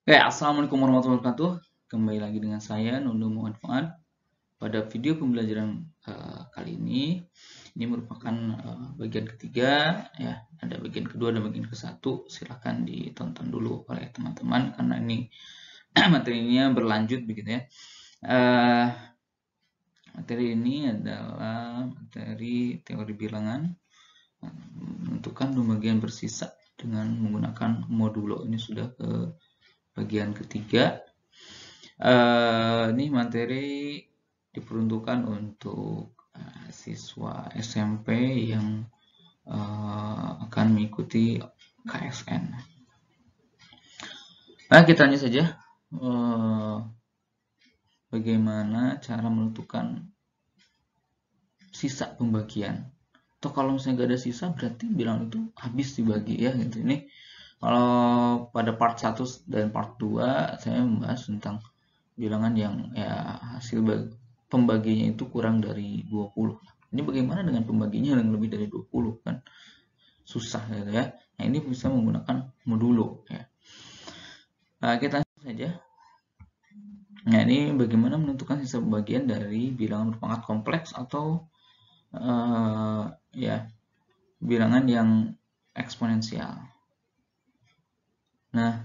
Oke, assalamualaikum warahmatullahi wabarakatuh. Kembali lagi dengan saya Nundu Muhammad Fuad. Pada video pembelajaran kali ini merupakan bagian ketiga, ya. Ada bagian kedua dan bagian ke-1. Silahkan ditonton dulu oleh teman-teman karena ini materinya berlanjut begitu ya. Materi ini adalah materi teori bilangan, menentukan pembagian bersisa dengan menggunakan modulo. Ini sudah ke bagian ketiga. Ini materi diperuntukkan untuk siswa SMP yang akan mengikuti KSN. Nah, kita lanjut saja. Bagaimana cara menentukan sisa pembagian? Atau kalau misalnya nggak ada sisa, berarti bilangan itu habis dibagi ya. Gitu. Ini kalau pada part 1 dan part 2 saya membahas tentang bilangan yang ya hasil pembaginya itu kurang dari 20. Ini bagaimana dengan pembaginya yang lebih dari 20 kan? Susah gitu ya. Nah, ini bisa menggunakan modulo ya. Nah, kita langsung saja. Nah, ini bagaimana menentukan sisa pembagian dari bilangan berpangkat kompleks atau ya bilangan yang eksponensial. Nah,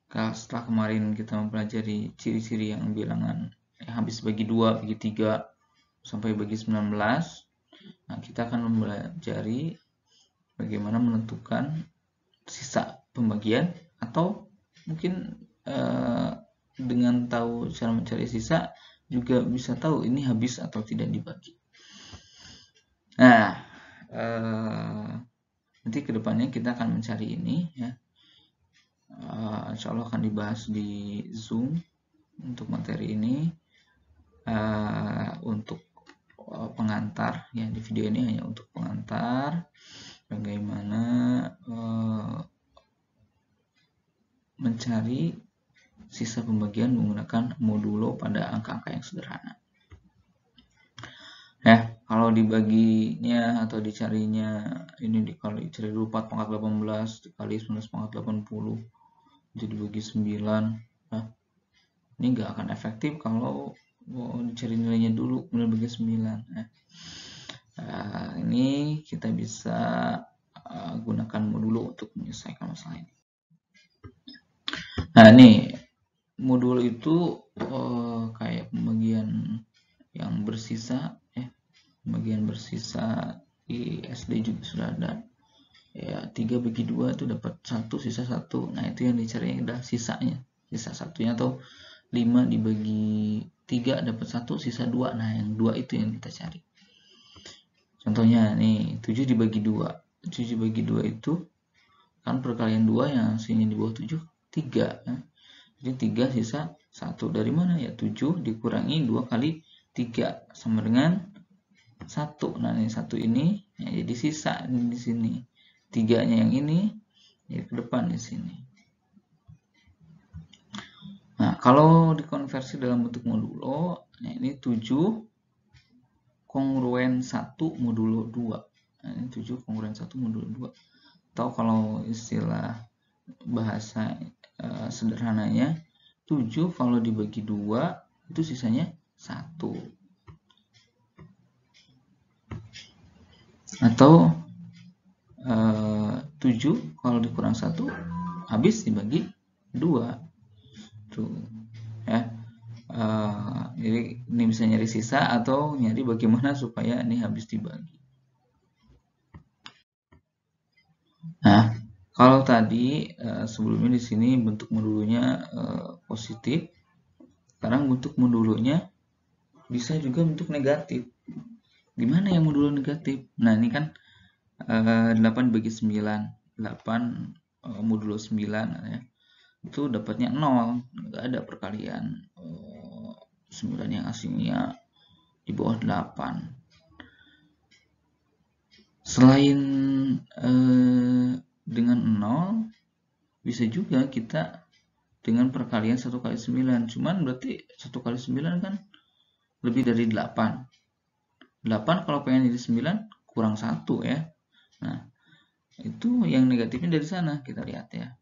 setelah kemarin kita mempelajari ciri-ciri yang bilangan yang habis bagi 2, bagi 3, sampai bagi 19. Nah, kita akan mempelajari bagaimana menentukan sisa pembagian atau mungkin dengan tahu cara mencari sisa juga bisa tahu ini habis atau tidak dibagi. Nah, nanti kedepannya kita akan mencari ini ya. Insya Allah akan dibahas di Zoom untuk materi ini. Untuk pengantar ya, di video ini hanya untuk pengantar bagaimana mencari sisa pembagian menggunakan modulo pada angka-angka yang sederhana. Ya, kalau dibaginya atau dicarinya ini dikali cari dulu 4 pangkat 18 dikali 19 pangkat 80 jadi bagi 9. Nah, ini nggak akan efektif kalau dicari nilainya dulu kemudian bagi 9. Ini kita bisa gunakan modulo untuk menyelesaikan masalah ini. Nah, ini modulo itu kayak pembagian yang bersisa ya. Pembagian bersisa di SD juga sudah ada. Ya, 3 bagi 2 itu dapat 1, sisa 1. Nah, itu yang dicari adalah sisanya. Sisa satunya atau 5 dibagi 3 dapat 1, sisa 2. Nah, yang 2 itu yang kita cari. Contohnya nih, 7 dibagi 2. 7 dibagi 2 itu kan perkalian 2 yang sini di bawah 7, 3. Ya. Jadi 3 sisa 1. Dari mana ya? 7 dikurangi 2 kali 3 sama dengan 1. Nah, ini 1 ini ya, jadi sisa di sini. 3-nya yang ini ya ke depan di sini. Nah, kalau dikonversi dalam bentuk modulo, nah ini 7 kongruen 1 modulo 2. Nah, ini 7 kongruen 1 modulo 2. Atau kalau istilah bahasa sederhananya, 7 kalau dibagi 2 itu sisanya 1. Atau 7 kalau dikurang 1 habis dibagi 2. Tuh ya. Jadi ini bisa nyari sisa atau nyari bagaimana supaya ini habis dibagi. Nah, kalau tadi sebelumnya di sini bentuk modulonya positif, sekarang bentuk modulonya bisa juga bentuk negatif. Gimana yang modulo negatif? Nah, ini kan 8 bagi 9, 8 modulo 9 ya. Itu dapatnya 0, nggak ada perkalian 9 yang aslinya di bawah 8. Selain dengan 0 bisa juga kita dengan perkalian 1 kali 9, cuman berarti 1 kali 9 kan lebih dari 8. 8 kalau pengen jadi 9 kurang 1 ya. Nah, itu yang negatifnya dari sana, kita lihat ya.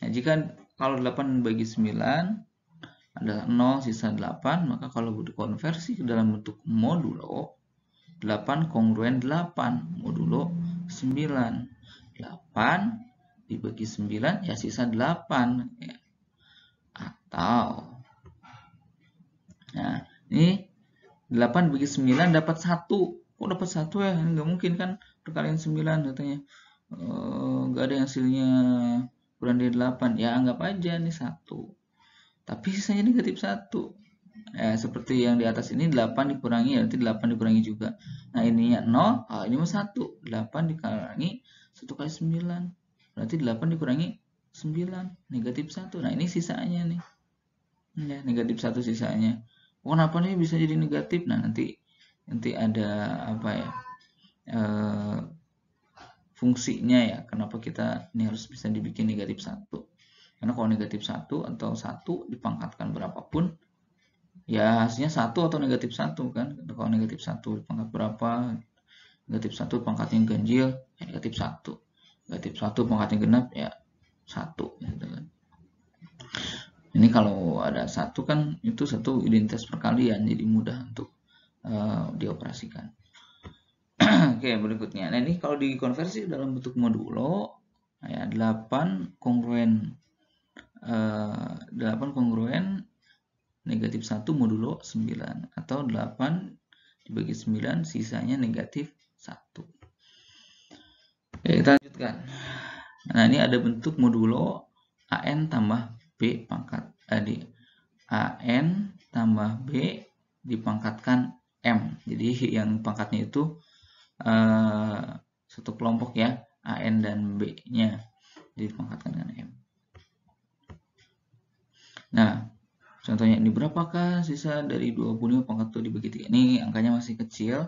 Nah, jika kalau 8 bagi 9 adalah 0 sisa 8, maka kalau dikonversi ke dalam bentuk modulo, 8 kongruen 8 modulo 9. 8 dibagi 9 ya sisa 8 ya. Atau nah, ini 8 bagi 9 dapat 1. Kok dapat 1 ya? Nggak mungkin kan perkalian 9 katanya. Nggak ada yang hasilnya kurang dari 8. Ya anggap aja nih 1. Tapi sisanya negatif 1. Ya, seperti yang di atas ini 8 dikurangi, berarti 8 dikurangi juga. Nah, ininya 0, ini mah 1. 8 dikurangi 1 kali 9. Berarti 8 dikurangi 9, negatif 1. Nah, ini sisanya nih. Ya, negatif 1 sisanya. Kenapa nih bisa jadi negatif? Nah, nanti ada apa ya? Fungsinya ya, kenapa kita ini harus bisa dibikin negatif 1. Karena kalau negatif 1 atau 1 dipangkatkan berapapun, ya hasilnya 1 atau negatif 1 kan. Kalau negatif 1 dipangkat berapa? Negatif 1 pangkatnya ganjil, ya negatif 1. Negatif 1 pangkatnya genap, ya 1. Gitu kan. Ini kalau ada 1 kan, itu 1 identitas perkalian, jadi mudah untuk dioperasikan. Oke, berikutnya. Nah, ini kalau dikonversi dalam bentuk modulo, ya 8 kongruen 8 kongruen negatif 1 modulo 9, atau 8 dibagi 9 sisanya negatif 1. Oke, kita lanjutkan. Nah, ini ada bentuk modulo AN tambah B pangkat AN tambah B dipangkatkan M. Jadi yang pangkatnya itu satu kelompok ya, AN dan B-nya dipangkatkan dengan M. Nah, contohnya ini berapakah sisa dari 25 pangkat 2 dibagi 3? Ini angkanya masih kecil.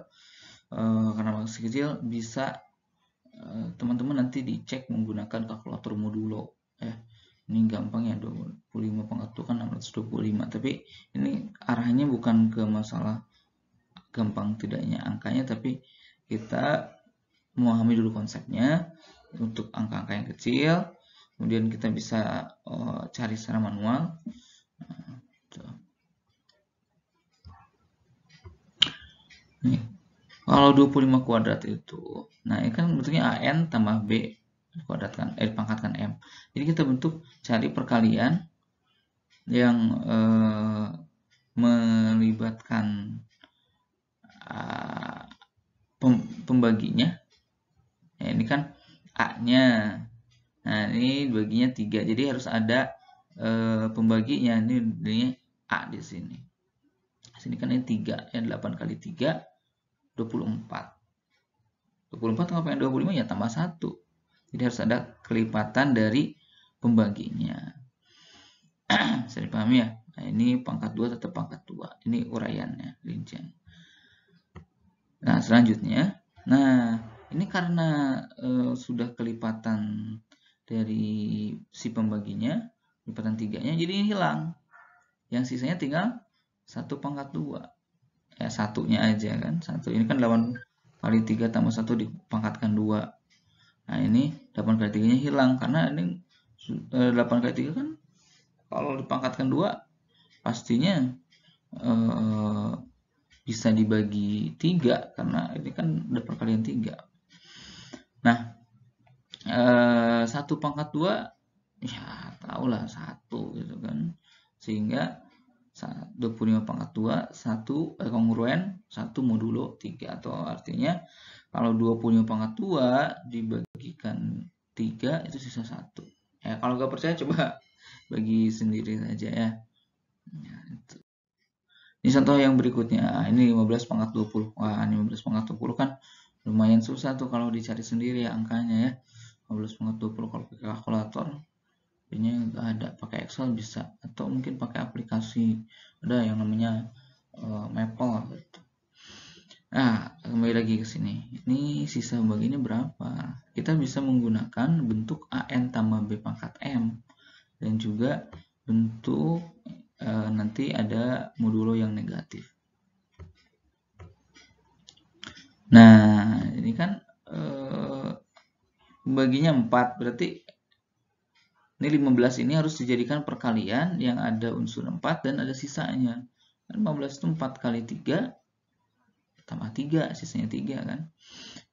Karena masih kecil, bisa teman-teman nanti dicek menggunakan kalkulator modulo. Ini gampang ya, 25 pangkat 2 kan 625. Tapi ini arahnya bukan ke masalah gampang tidaknya angkanya, tapi kita memahami dulu konsepnya untuk angka-angka yang kecil. Kemudian kita bisa cari secara manual. Nih, kalau 25 kuadrat itu, nah ini kan bentuknya AN tambah B kuadratkan, dipangkatkan M. Jadi kita bentuk cari perkalian yang melibatkan pembaginya. Ya, ini kan A-nya. Nah, ini baginya 3. Jadi harus ada pembaginya. Ini A di sini. Sini kan ini 3. Ya, 8 kali 3, 24. 24 tambah 25 ya tambah 1. Jadi harus ada kelipatan dari pembaginya. Bisa dipahami ya? Nah, ini pangkat 2 tetap pangkat 2. Ini uraiannya, rincian. Nah, selanjutnya. Nah, ini karena sudah kelipatan dari si pembaginya, kelipatan 3-nya, jadi ini hilang. Yang sisanya tinggal 1 pangkat 2. Ya, satunya aja kan. 1 ini kan 8 kali 3 tambah 1 dipangkatkan 2. Nah, ini 8 kali 3-nya hilang. Karena ini 8 kali 3 kan kalau dipangkatkan 2 pastinya bisa dibagi 3. Karena ini kan ada perkalian 3. Nah, 1 pangkat 2 ya tahulah 1 gitu kan. Sehingga 25 pangkat 2 1 kongruen 1 modulo 3, atau artinya kalau 25 pangkat 2 dibagikan 3 itu sisa 1. Ya, kalau nggak percaya coba bagi sendiri saja ya. Ya itu. Ini contoh yang berikutnya. Ini 15 pangkat 20. Wah, 15 pangkat 20 kan lumayan susah tuh kalau dicari sendiri ya angkanya ya. 15 pangkat 20 kalau pakai kalkulator ini nggak ada, pakai Excel bisa, atau mungkin pakai aplikasi ada yang namanya Maple gitu. Nah, kembali lagi ke sini. Ini sisa bagiannya berapa? Kita bisa menggunakan bentuk AN tambah B pangkat M, dan juga bentuk nanti ada modulo yang negatif. Nah, ini kan baginya 4, berarti ini 15 ini harus dijadikan perkalian yang ada unsur 4 dan ada sisanya. 15 itu 4 kali 3 tambah 3, sisanya 3 kan.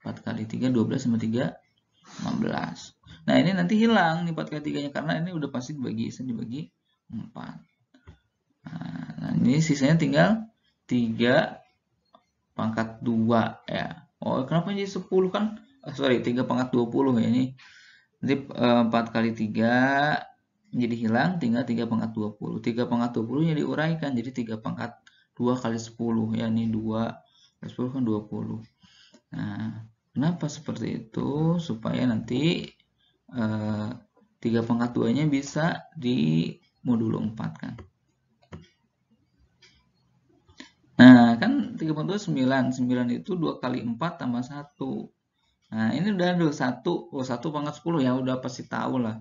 4 kali 3, 12 sama 3, 15. Nah ini nanti hilang nih 4 kali 3-nya karena ini udah pasti dibagi 4. Nah ini sisanya tinggal 3 pangkat 2 ya. Oh kenapa jadi 10 kan? Sorry 3 pangkat 20 ya ini. Jadi 4 kali 3 jadi hilang, tinggal 3 pangkat 20. 3 pangkat 20 nya diuraikan jadi 3 pangkat 2 kali 10 ya, ini 2 kali 10 kan 20. Nah kenapa seperti itu? Supaya nanti 3 pangkat 2 nya bisa di modulo 4 kan. Nah kan 3 pangkat 2 9, 9 itu 2 kali 4 tambah 1. Nah ini udah ada 1, 1 pangkat 10 ya udah pasti tahu lah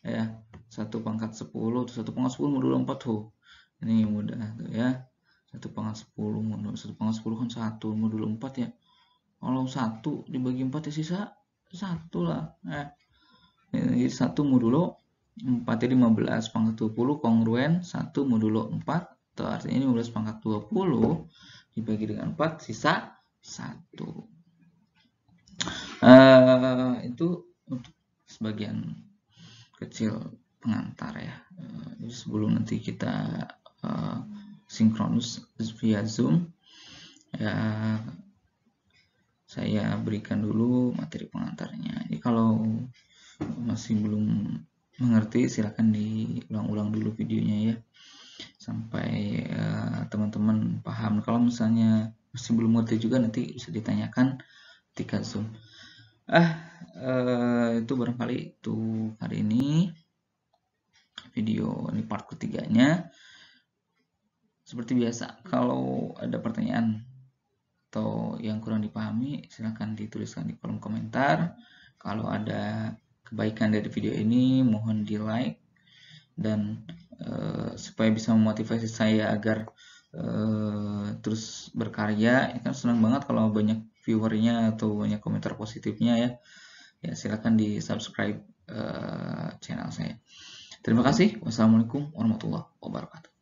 ya, 1 pangkat 10, 1 pangkat 10 modulo 4 tuh. Ini mudah tuh ya. 1 pangkat 10 modulo 1 pangkat 10 kan 1 modulo 4 ya. Kalau 1 dibagi 4 ya sisa 1 lah. Jadi 1 modulo 4 jadi 15 pangkat 20 kongruen 1 modulo 4. Itu artinya 15 pangkat 20 dibagi dengan 4 sisa 1. Itu untuk sebagian kecil pengantar ya. Jadi sebelum nanti kita sinkronus via Zoom ya, saya berikan dulu materi pengantarnya. Jadi kalau masih belum mengerti silahkan diulang-ulang dulu videonya ya sampai teman-teman paham. Kalau misalnya masih belum mengerti juga nanti bisa ditanyakan ketika Zoom. Itu barangkali itu hari ini video ini part ketiganya. Seperti biasa kalau ada pertanyaan atau yang kurang dipahami silahkan dituliskan di kolom komentar. Kalau ada kebaikan dari video ini mohon di like dan supaya bisa memotivasi saya agar terus berkarya. Kan senang banget kalau banyak viewernya atau banyak komentar positifnya ya. Ya silakan di subscribe channel saya. Terima kasih. Wassalamualaikum warahmatullahi wabarakatuh.